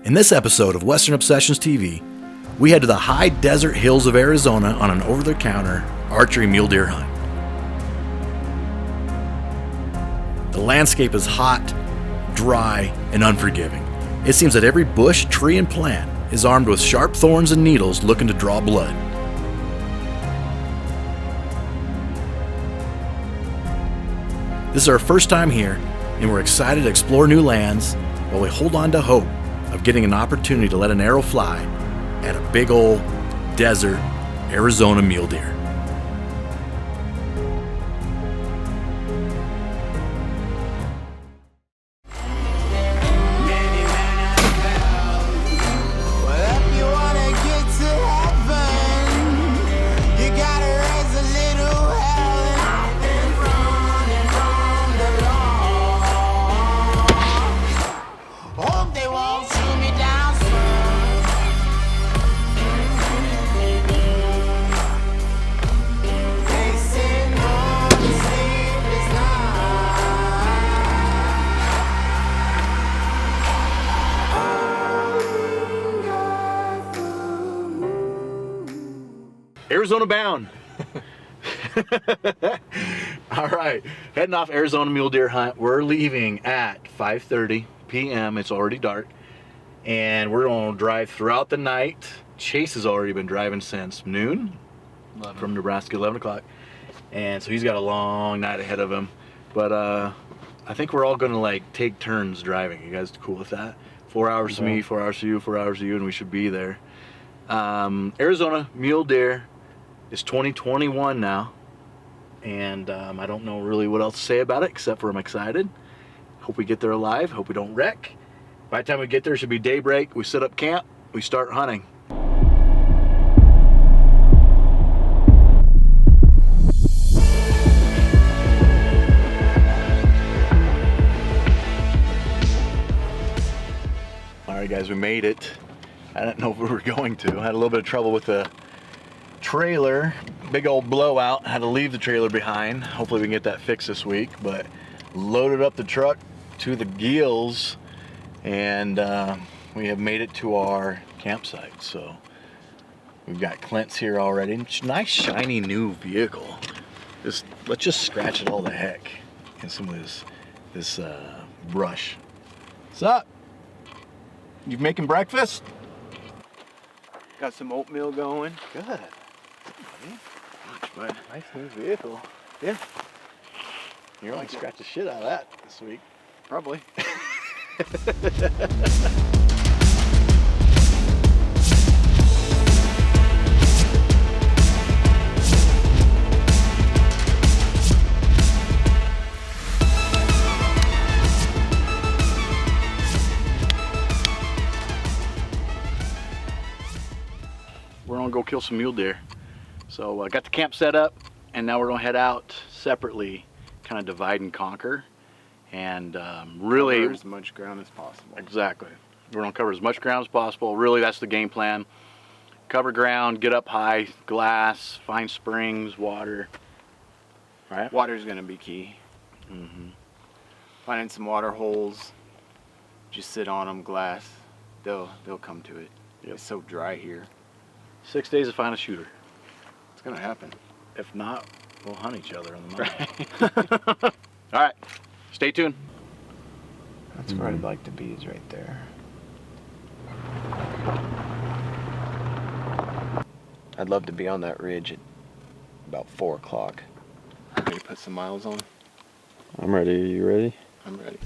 In this episode of Western Obsessions TV, we head to the high desert hills of Arizona on an over-the-counter archery mule deer hunt. The landscape is hot, dry, and unforgiving. It seems that every bush, tree, and plant is armed with sharp thorns and needles looking to draw blood. This is our first time here, and we're excited to explore new lands while we hold on to hope of getting an opportunity to let an arrow fly at a big old desert Arizona mule deer. Arizona bound. All right, heading off Arizona mule deer hunt. We're leaving at 5:30 p.m. It's already dark, and we're going to drive throughout the night. Chase has already been driving since noon 11. From Nebraska, 11 o'clock, and so he's got a long night ahead of him. But I think we're all going to like take turns driving. You guys cool with that? 4 hours to me, 4 hours to you, 4 hours to you, and we should be there. Arizona mule deer. It's 2021 now, and I don't know really what else to say about it except for I'm excited. Hope we get there alive, hope we don't wreck. By the time we get there, it should be daybreak. We set up camp, we start hunting. All right, guys, we made it. I didn't know if we were going to. I had a little bit of trouble with the trailer, big old blowout. Had to leave the trailer behind. Hopefully we can get that fixed this week, but loaded up the truck to the gills, and we have made it to our campsite. So we've got Clint's here already. Nice shiny new vehicle. Let's just scratch it all the heck in some of this brush. What's up? You making breakfast? Got some oatmeal going. Good. But Nice new vehicle. yeah, you're going to scratch the shit out of that this week. Probably. We're going to go kill some mule deer. So I got the camp set up, and now we're going to head out separately, kind of divide and conquer, and really cover as much ground as possible. Exactly. We're going to cover as much ground as possible. Really, that's the game plan. Cover ground, get up high, glass, find springs, water. Right? Water's gonna be key. Mm-hmm. Finding some water holes, just sit on them, glass. They'll come to it. Yep. It's so dry here. 6 days to find a shooter. It's gonna happen. If not, we'll hunt each other on the mountain. All right, stay tuned. That's where I'd like to be, is right there. I'd love to be on that ridge at about 4 o'clock. Ready to put some miles on? I'm ready. Are you ready? I'm ready.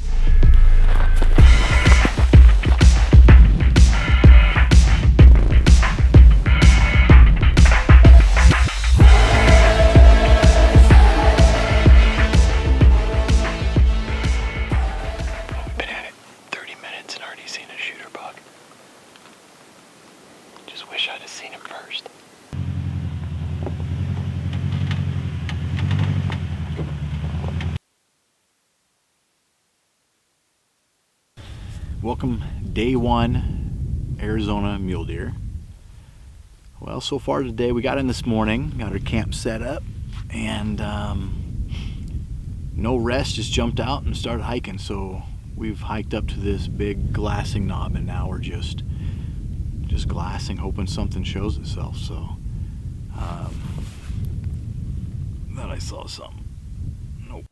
Welcome day one, Arizona mule deer. Well, so far today, we got in this morning, got our camp set up, and no rest, just jumped out and started hiking. So we've hiked up to this big glassing knob, and now we're just glassing, hoping something shows itself. So thought I saw something. Nope.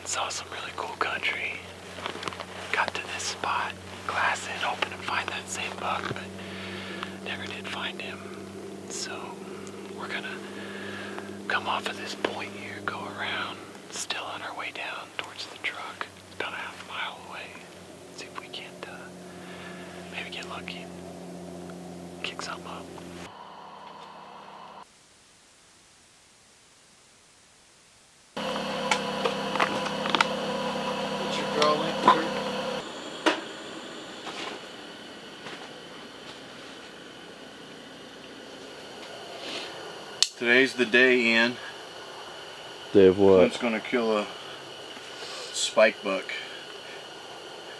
Saw some really cool country. Got to this spot, glassing, hoping to find that same buck, but never did find him. So we're gonna come off of this point here, go around, still on our way down towards the truck, about a half mile away. See if we can't maybe get lucky, kick something up. Today's the day, Ian. Day of what? Clint's gonna kill a spike buck.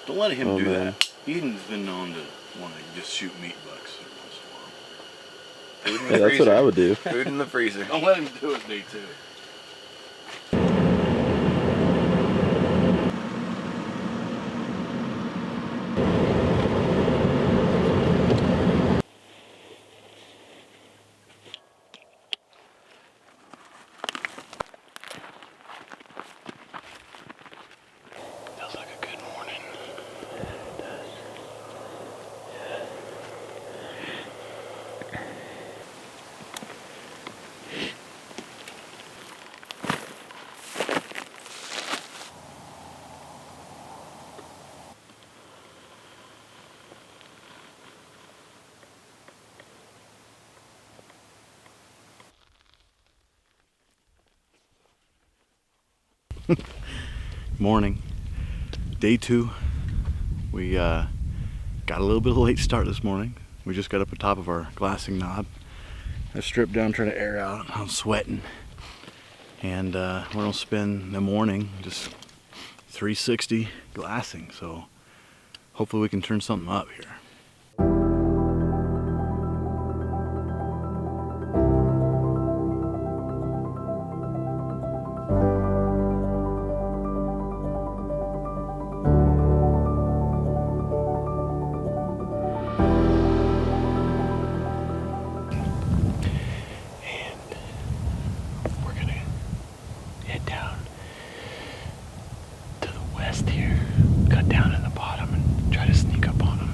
Don't let him do that. Eden's been known to want to just shoot meat bucks every once in a while. Yeah, that's what I would do. Food in the freezer. Don't let him do it day two. Morning, day 2. We got a little bit of a late start this morning. We just got up atop of our glassing knob. I stripped down, trying to air out. I'm sweating, and we're gonna spend the morning just 360 glassing. So hopefully we can turn something up here. Here, cut down in the bottom and try to sneak up on them.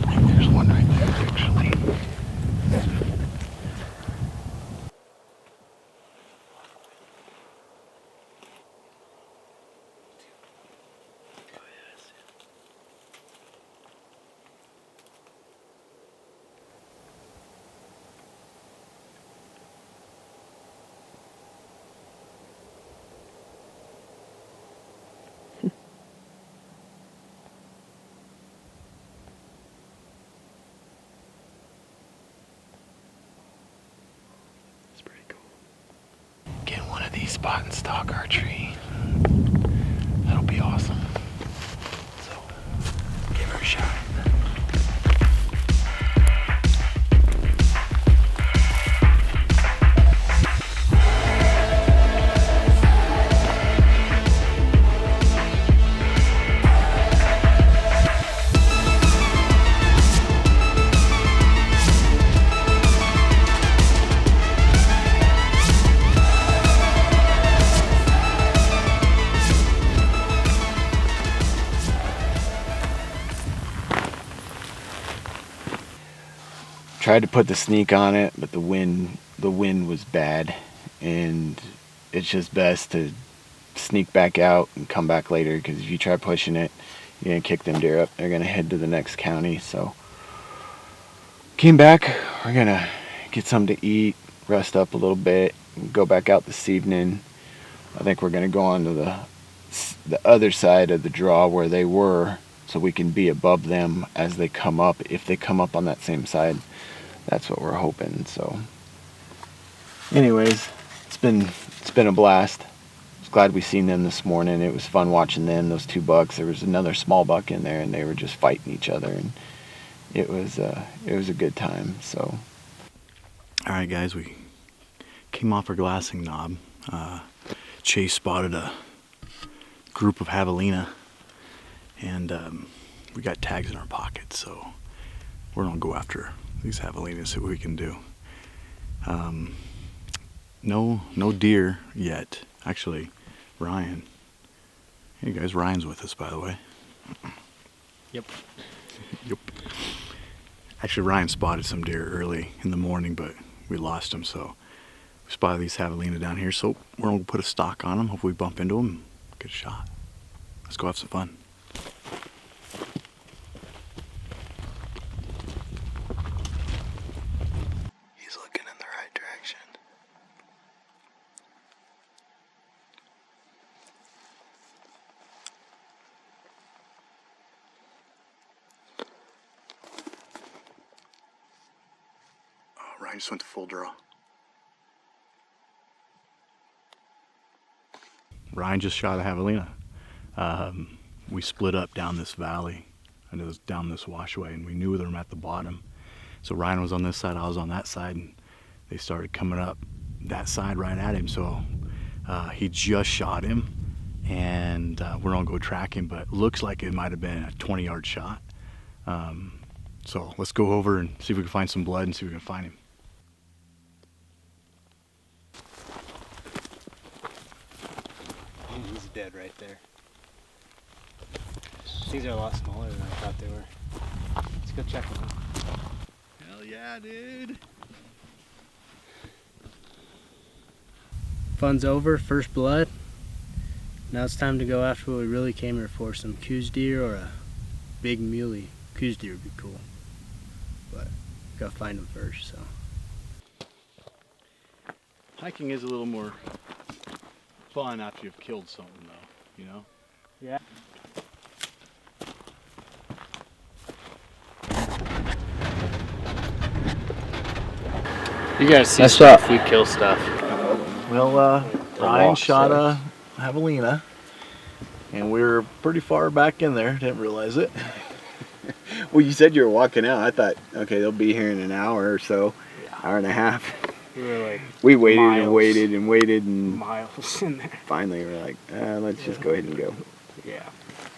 I think there's one right there, actually. These spot and stalk archery. That'll be awesome. So give her a shot. Tried to put the sneak on it, but the wind was bad, and it's just best to sneak back out and come back later, because if you try pushing it, you're gonna kick them deer up. They're gonna head to the next county. So came back. We're gonna get something to eat, rest up a little bit, and go back out this evening. I think we're gonna go on to the other side of the draw where they were, so we can be above them as they come up. If they come up on that same side, that's what we're hoping. So anyways, it's been a blast. I was glad we seen them this morning. It was fun watching them, those two bucks. There was another small buck in there, and they were just fighting each other, and it was a good time. So all right, guys, we came off our glassing knob. Chase spotted a group of Javelina, and we got tags in our pockets, so we're gonna go after these Javelinas, see what we can do. No deer yet. Actually, Ryan. Hey guys, Ryan's with us, by the way. Yep. Yep. Actually, Ryan spotted some deer early in the morning, but we lost them, so we spotted these Javelina down here. So we're gonna put a stalk on them. Hopefully we bump into them and get a shot. Let's go have some fun. He's looking in the right direction. Oh, Ryan just went to full draw. Ryan just shot a Javelina. We split up down this valley, and it was down this washway, and we knew them at the bottom. So Ryan was on this side, I was on that side, and they started coming up that side right at him. So he just shot him, and we're gonna go track him, but it looks like it might have been a 20-yard shot. So let's go over and see if we can find some blood and see if we can find him. He's dead right there. These are a lot smaller than I thought they were. Let's go check them out. Hell yeah, dude. Fun's over, first blood. Now it's time to go after what we really came here for, some coos deer or a big muley. Coos deer would be cool, but gotta find them first. So Hiking is a little more fun after you've killed something, though, you know? yeah. You gotta see stuff. We kill stuff. Well, Ryan walk, shot so. a Javelina, and we were pretty far back in there. Didn't realize it. Well, you said you were walking out. I thought, okay, they'll be here in an hour or so, hour and a half. We were like We waited miles, and waited and waited, and miles in there. finally we're like, let's just go ahead and go. Yeah.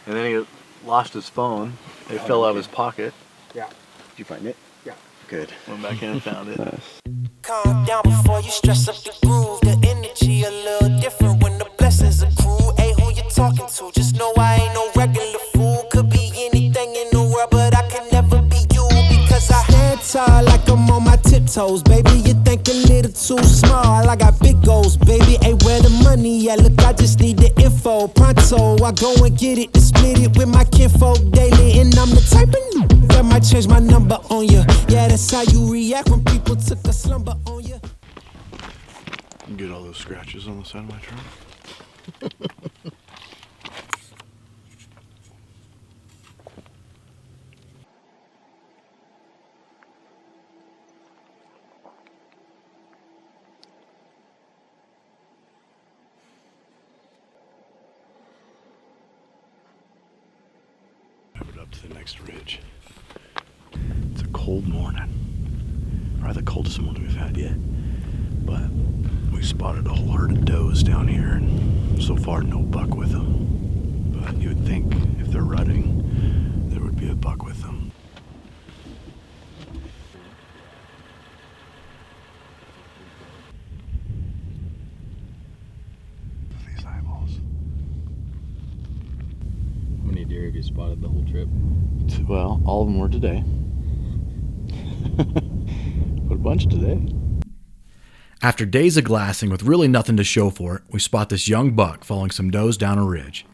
And then he lost his phone. It fell out of his pocket. Yeah. Did you find it? Yeah. Good. Went back in and found it. Nice. Calm down before you stress up the groove. The energy a little different when the blessings accrue. Hey, who you talking to? Just know I ain't no regular fool. Could be anything in the world, but I can never be you, because I stand tall like I'm on my tiptoes. Baby, you think a little too small. I got big goals, baby. Hey, where the money at? Look, I just need the info. Pronto, I go and get it and split it with my kinfolk daily. And I'm the type of that might change my number on you. Yeah, that's how you react when people took a slumber on you. You get all those scratches on the side of my truck? Drive it up to the next ridge. It's a cold morning. Probably the coldest one we've had yet. But we spotted a whole herd of does down here, and so far no buck with them. But you would think if they're rutting, there would be a buck with them. These eyeballs. How many deer have you spotted the whole trip? Well, all of them were today. But a bunch today. After days of glassing with really nothing to show for it, we spot this young buck following some does down a ridge.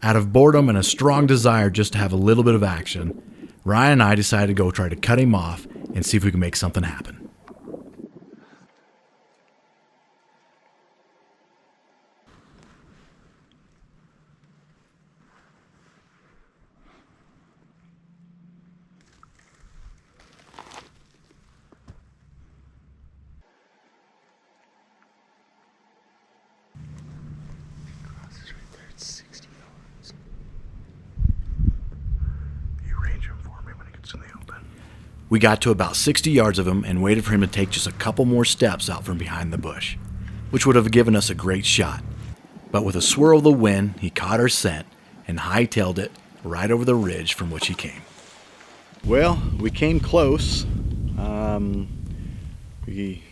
Out of boredom and a strong desire just to have a little bit of action, Ryan and I decided to go try to cut him off and see if we can make something happen. We got to about 60 yards of him and waited for him to take just a couple more steps out from behind the bush, which would have given us a great shot. But with a swirl of the wind, he caught our scent and hightailed it right over the ridge from which he came. Well, we came close. We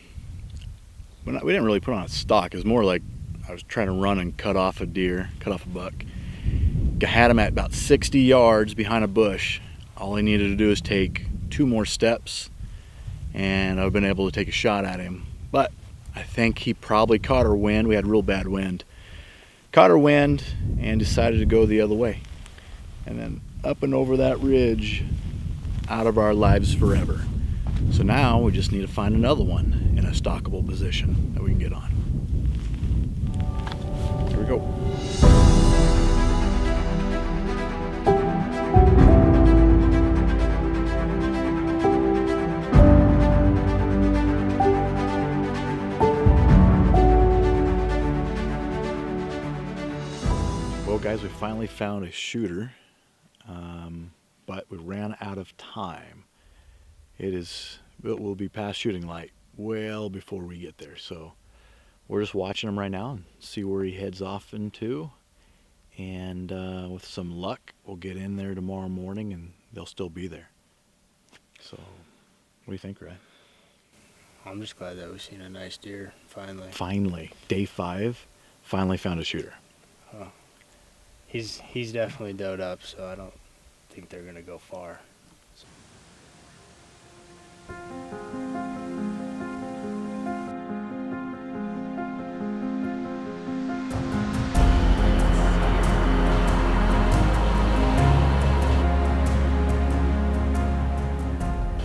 didn't really put on a stalk. It was more like I was trying to run and cut off a buck. Had him at about 60 yards behind a bush. All I needed to do is take 2 more steps and I've been able to take a shot at him. But I think he probably caught our wind. We had real bad wind. Caught our wind and decided to go the other way. And then up and over that ridge, out of our lives forever. So now we just need to find another one in a stalkable position that we can get on. Here we go. Well, guys, we finally found a shooter, but we ran out of time. It will be past shooting light well before we get there, so we're just watching him right now and see where he heads off into, and with some luck we'll get in there tomorrow morning and they'll still be there. So what do you think, Ryan? I'm just glad that we've seen a nice deer Finally, day 5, finally found a shooter. He's definitely doed up, so I don't think they're gonna go far.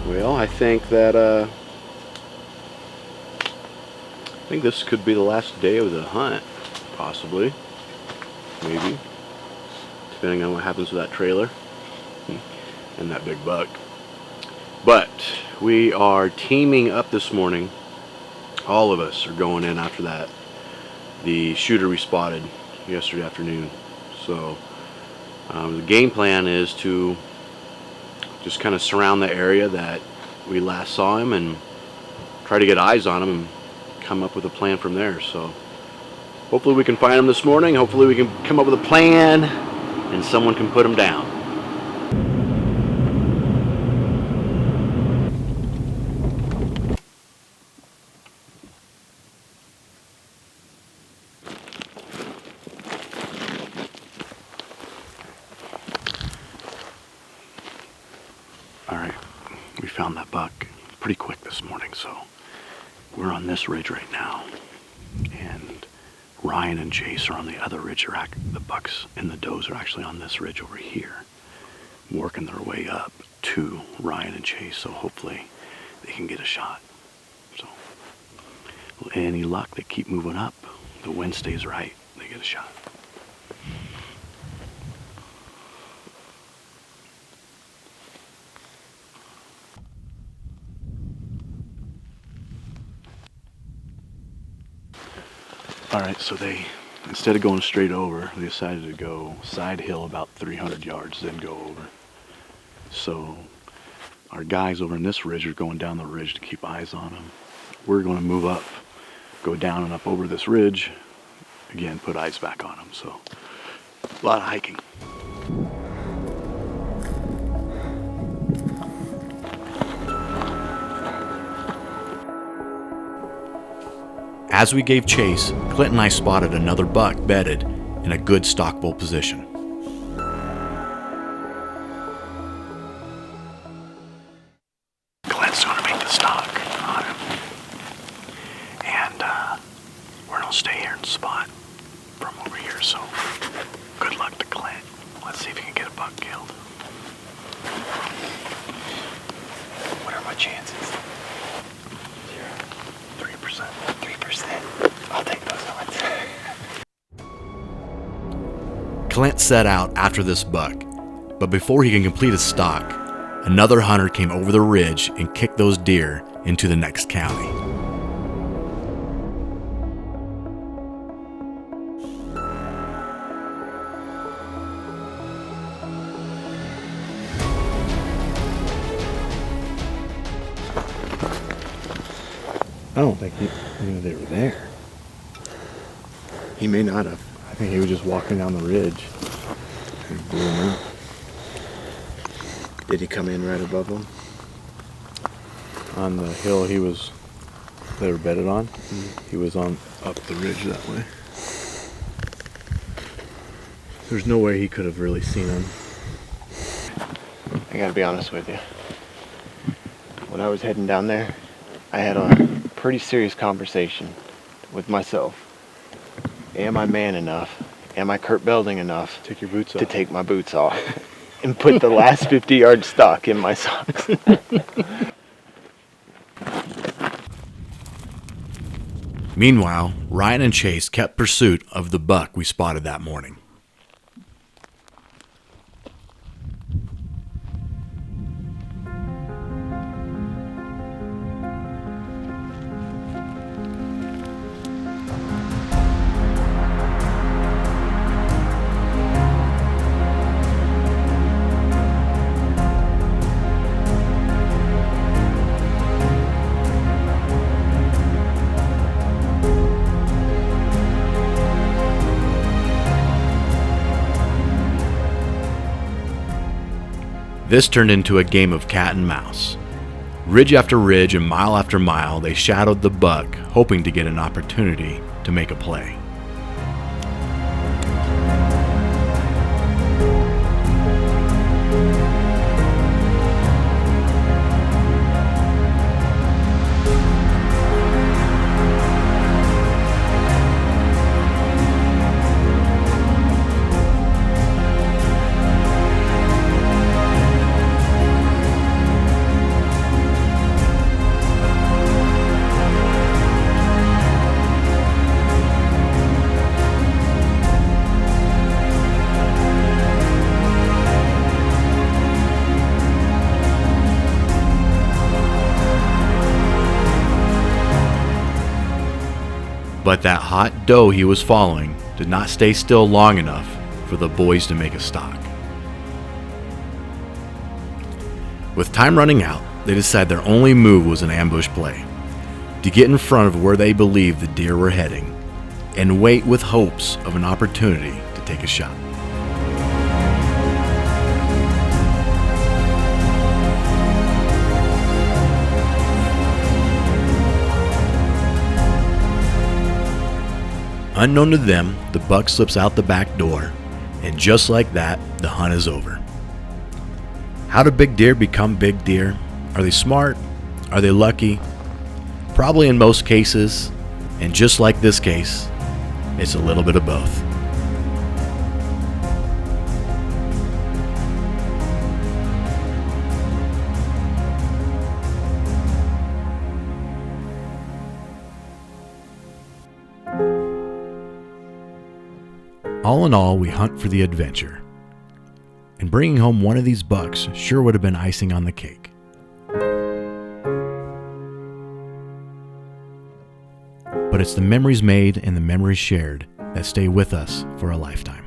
Well, I think that I think this could be the last day of the hunt, possibly, maybe, depending on what happens with that trailer and that big buck. But we are teaming up this morning. All of us are going in after the shooter we spotted yesterday afternoon. So the game plan is to just kind of surround the area that we last saw him and try to get eyes on him and come up with a plan from there. So hopefully we can find him this morning. Hopefully we can come up with a plan and someone can put him down. All right, we found that buck pretty quick this morning, so we're on this ridge right now, and Ryan and Chase are on the other ridge. The bucks and the does are actually on this ridge over here, working their way up to Ryan and Chase, so hopefully they can get a shot. So any luck, they keep moving up, the wind stays right, they get a shot. All right, so they, instead of going straight over, they decided to go side hill about 300 yards, then go over. So our guys over in this ridge are going down the ridge to keep eyes on them. We're going to move up, go down and up over this ridge, again, put eyes back on them. So a lot of hiking. As we gave chase, Clint and I spotted another buck bedded in a good stockable position. Clint's going to make the stock on him. And buck killed. What are my chances? 3%. 3%. I'll take those odds. Clint set out after this buck, but before he can complete his stalk, another hunter came over the ridge and kicked those deer into the next county. I don't think he knew they were there. He may not have. I think he was just walking down the ridge and blew him out. Did he come in right above them? On the hill they were bedded on, he was on up the ridge that way. There's no way he could have really seen him. I gotta be honest with you. When I was heading down there, I had a pretty serious conversation with myself. Am I man enough? Am I Kurt Belding enough Take your boots to off. take my boots off and put the last 50-yard stock in my socks? Meanwhile, Ryan and Chase kept pursuit of the buck we spotted that morning. This turned into a game of cat and mouse. Ridge after ridge and mile after mile, they shadowed the buck, hoping to get an opportunity to make a play. But that hot doe he was following did not stay still long enough for the boys to make a stalk. With time running out, they decided their only move was an ambush play, to get in front of where they believed the deer were heading, and wait with hopes of an opportunity to take a shot. Unknown to them, the buck slips out the back door, and just like that, the hunt is over. How do big deer become big deer? Are they smart? Are they lucky? Probably in most cases, and just like this case, it's a little bit of both. All in all, we hunt for the adventure. And bringing home one of these bucks sure would have been icing on the cake. But it's the memories made and the memories shared that stay with us for a lifetime.